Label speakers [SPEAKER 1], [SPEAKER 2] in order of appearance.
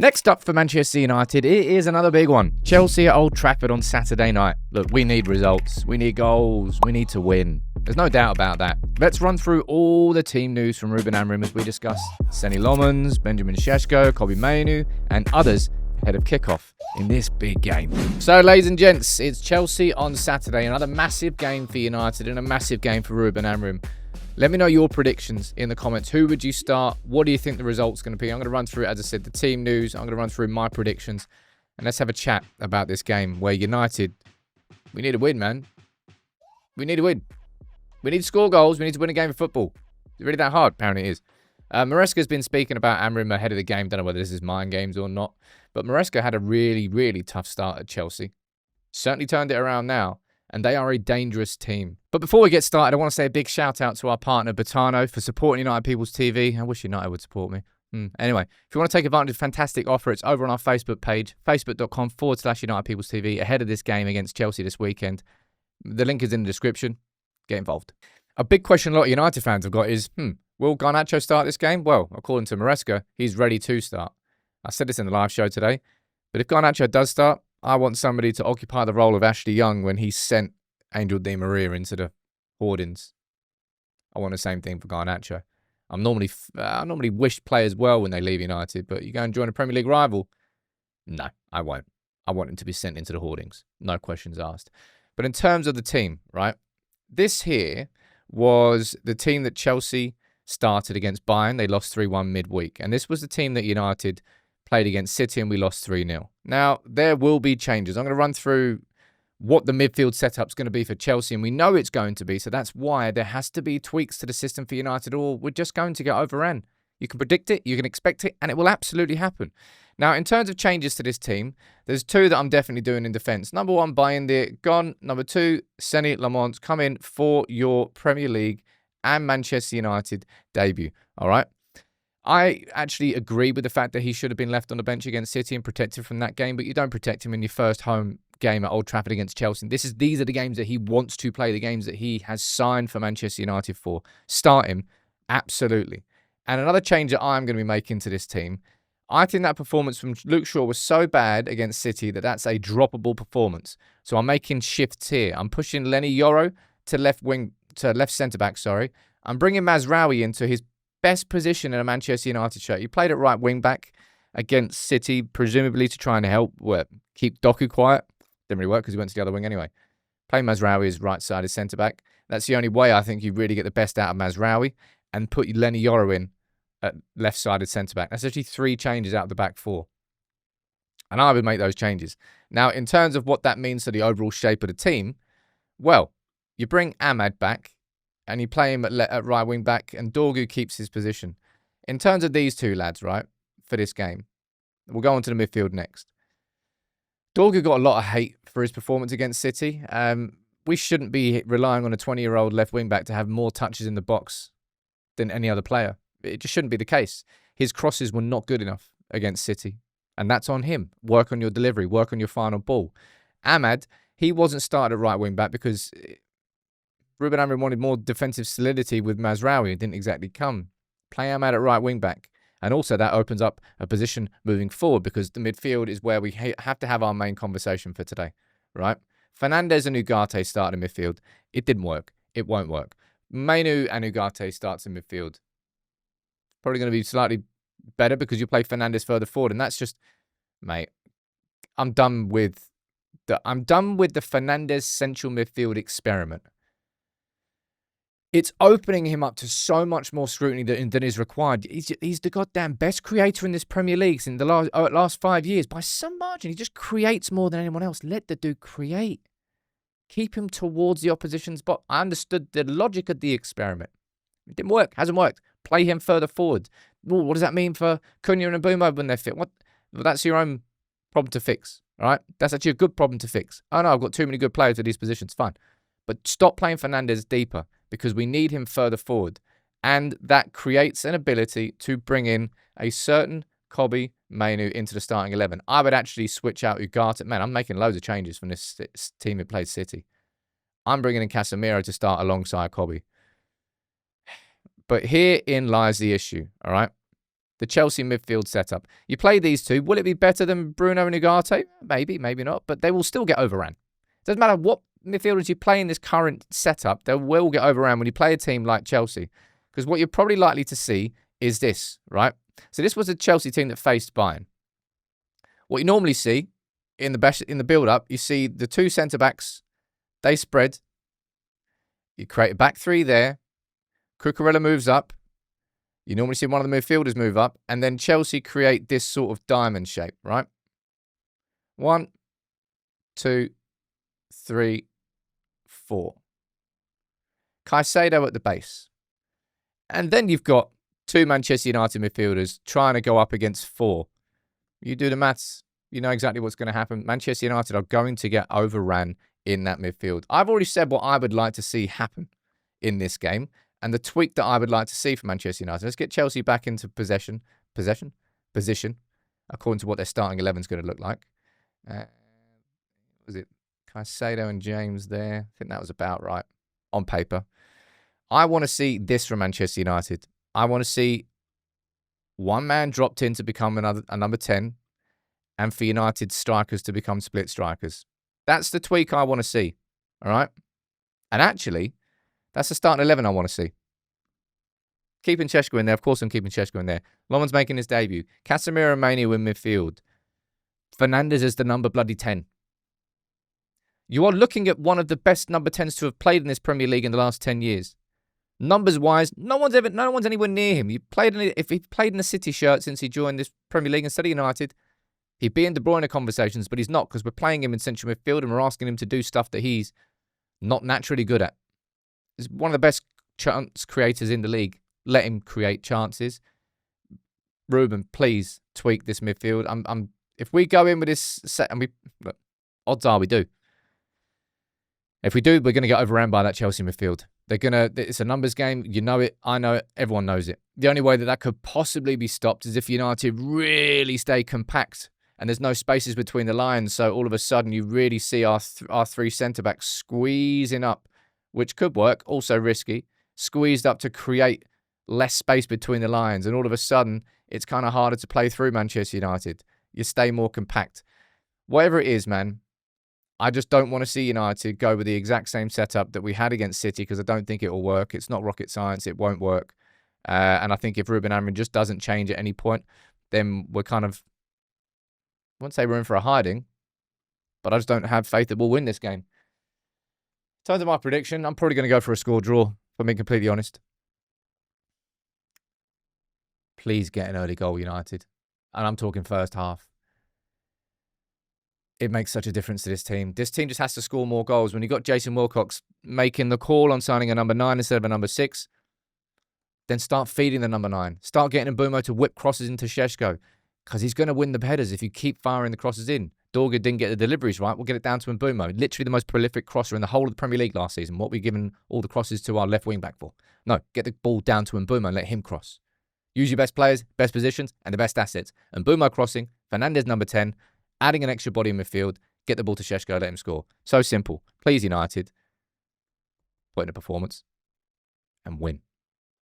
[SPEAKER 1] Next up for Manchester United, it is another big one. Chelsea at Old Trafford on Saturday night. Look, we need results. We need goals. We need to win. There's no doubt about that. Let's run through all the team news from Ruben Amorim as we discuss Lammens, Benjamin Sesko, Mainoo, and others ahead of kickoff in this big game. So, ladies and gents, it's Chelsea on Saturday. Another massive game for United and a massive game for Ruben Amorim. Let me know your predictions in the comments. Who would you start? What do you think the result's going to be? I'm going to run through, as I said, the team news. I'm going to run through my predictions. And let's have a chat about this game where United, we need to win, man. We need to win. We need to score goals. We need to win a game of football. Is it really that hard? Apparently it is. Maresca's been speaking about Amorim ahead of the game. Don't know whether this is mind games or not. But Maresca had a really, really tough start at Chelsea. Certainly turned it around now. And they are a dangerous team. But before we get started, I want to say a big shout out to our partner, Betano, for supporting United People's TV. I wish United would support me. Anyway, if you want to take advantage of a fantastic offer, it's over on our Facebook page, facebook.com/United People's TV, ahead of this game against Chelsea this weekend. The link is in the description. Get involved. A big question a lot of United fans have got is, will Garnacho start this game? Well, according to Maresca, he's ready to start. I said this in the live show today, but if Garnacho does start, I want somebody to occupy the role of Ashley Young when he sent Angel Di Maria into the hoardings. I want the same thing for Garnacho. I normally wish players well when they leave United, but you go and join a Premier League rival? No, I won't. I want him to be sent into the hoardings. No questions asked. But in terms of the team, right? This here was the team that Chelsea started against Bayern. They lost 3-1 midweek. And this was the team that United played against City and we lost 3-0. Now, there will be changes. I'm going to run through what the midfield setup's going to be for Chelsea, and we know it's going to be, so that's why there has to be tweaks to the system for United, or we're just going to get overrun. You can predict it, you can expect it, and it will absolutely happen. Now, in terms of changes to this team, there's two that I'm definitely doing in defence. Number one, Bayındır gone. Number two, Lammens come in for your Premier League and Manchester United debut. All right? I actually agree with the fact that he should have been left on the bench against City and protected from that game, but you don't protect him in your first home game at Old Trafford against Chelsea. These are the games that he wants to play, the games that he has signed for Manchester United for. Start him, absolutely. And another change that I'm going to be making to this team, I think that performance from Luke Shaw was so bad against City that that's a droppable performance. So I'm making shifts here. I'm pushing Lenny Yoro to left centre-back, I'm bringing Mazraoui into his best position in a Manchester United shirt. He played at right wing-back against City, presumably to try and help keep Doku quiet. Didn't really work because he went to the other wing anyway. Play Mazraoui as right-sided centre-back. That's the only way I think you really get the best out of Mazraoui, and put Lenny Yoro in at left-sided centre-back. That's actually 3 changes out of the back 4. And I would make those changes. Now, in terms of what that means to the overall shape of the team, well, you bring Ahmad back, and you play him at right wing back, and Dorgu keeps his position. In terms of these two lads, right, for this game, we'll go on to the midfield next. Dorgu got a lot of hate for his performance against City. We shouldn't be relying on a 20-year-old left wing back to have more touches in the box than any other player. It just shouldn't be the case. His crosses were not good enough against City, and that's on him. Work on your delivery, work on your final ball. Ahmad, he wasn't started at right wing back because Ruben Amorim wanted more defensive solidity with Mazraoui. It didn't exactly come. Play Ahmad at right wing back. And also that opens up a position moving forward because the midfield is where we have to have our main conversation for today, right? Fernandes and Ugarte start in midfield. It didn't work. It won't work. Mainoo and Ugarte starts in midfield. Probably going to be slightly better because you play Fernandes further forward. And that's just, mate, I'm done with the Fernandes central midfield experiment. It's opening him up to so much more scrutiny than is required. He's the goddamn best creator in this Premier League in the last 5 years. By some margin, he just creates more than anyone else. Let the dude create. Keep him towards the opposition's box. I understood the logic of the experiment. It didn't work. Hasn't worked. Play him further forward. Ooh, what does that mean for Cunha and Mbeumo when they're fit? What? Well, that's your own problem to fix. All right? That's actually a good problem to fix. Oh, no, I've got too many good players at these positions. Fine. But stop playing Fernandes deeper, because we need him further forward. And that creates an ability to bring in a certain Mainoo into the starting 11. I would actually switch out Ugarte. Man, I'm making loads of changes from this team that plays City. I'm bringing in Casemiro to start alongside Kobe. But herein lies the issue, all right? The Chelsea midfield setup. You play these two. Will it be better than Bruno and Ugarte? Maybe, maybe not. But they will still get overran. Doesn't matter what midfielders you play in this current setup, they will get overran when you play a team like Chelsea. Because what you're probably likely to see is this, right? So this was a Chelsea team that faced Bayern. What you normally see in the build-up, you see the two centre-backs, they spread. You create a back three there. Cucurella moves up. You normally see one of the midfielders move up. And then Chelsea create this sort of diamond shape, right? 1, 2, 3, 4. Caicedo at the base. And then you've got two Manchester United midfielders trying to go up against 4. You do the maths. You know exactly what's going to happen. Manchester United are going to get overran in that midfield. I've already said what I would like to see happen in this game and the tweak that I would like to see for Manchester United. Let's get Chelsea back into position, according to what their starting 11 is going to look like. Was it Caicedo and James there? I think that was about right on paper. I want to see this from Manchester United. I want to see one man dropped in to become a number 10 and for United strikers to become split strikers. That's the tweak I want to see. All right? And actually, that's the starting 11 I want to see. Keeping Sesko in there. Of course I'm keeping Sesko in there. Lammens making his debut. Casemiro and Mainoo in midfield. Fernandes is the number bloody 10. You are looking at one of the best number 10s to have played in this Premier League in the last 10 years. Numbers-wise, no one's anywhere near him. If he played in a City shirt since he joined this Premier League instead of United, he'd be in De Bruyne conversations, but he's not because we're playing him in central midfield and we're asking him to do stuff that he's not naturally good at. He's one of the best chance creators in the league. Let him create chances. Ruben, please tweak this midfield. If we go in with this set, and look, odds are we do. If we do, we're going to get overrun by that Chelsea midfield. It's a numbers game. You know it. I know it. Everyone knows it. The only way that could possibly be stopped is if United really stay compact and there's no spaces between the lines. So all of a sudden you really see our three centre-backs squeezing up, which could work. Also risky. Squeezed up to create less space between the lines. And all of a sudden it's kind of harder to play through Manchester United. You stay more compact. Whatever it is, man. I just don't want to see United go with the exact same setup that we had against City because I don't think it will work. It's not rocket science. It won't work. And I think if Ruben Amorim just doesn't change at any point, then we're kind of, I wouldn't say we're in for a hiding, but I just don't have faith that we'll win this game. In terms of my prediction, I'm probably going to go for a score draw, if I'm being completely honest. Please get an early goal, United. And I'm talking first half. It makes such a difference to this team. This team just has to score more goals. When you got Jason Wilcox making the call on signing a number 9 instead of a number 6, then start feeding the number 9. Start getting Mbeumo to whip crosses into Sesko because he's going to win the headers if you keep firing the crosses in. Dorga didn't get the deliveries right. We'll get it down to Mbeumo. Literally the most prolific crosser in the whole of the Premier League last season. What we given all the crosses to our left wing back for? No, get the ball down to Mbeumo and let him cross. Use your best players, best positions, and the best assets. Mbeumo crossing, Fernandes number 10, adding an extra body in midfield, get the ball to Sesko, let him score. So simple. Please, United, put in a performance and win.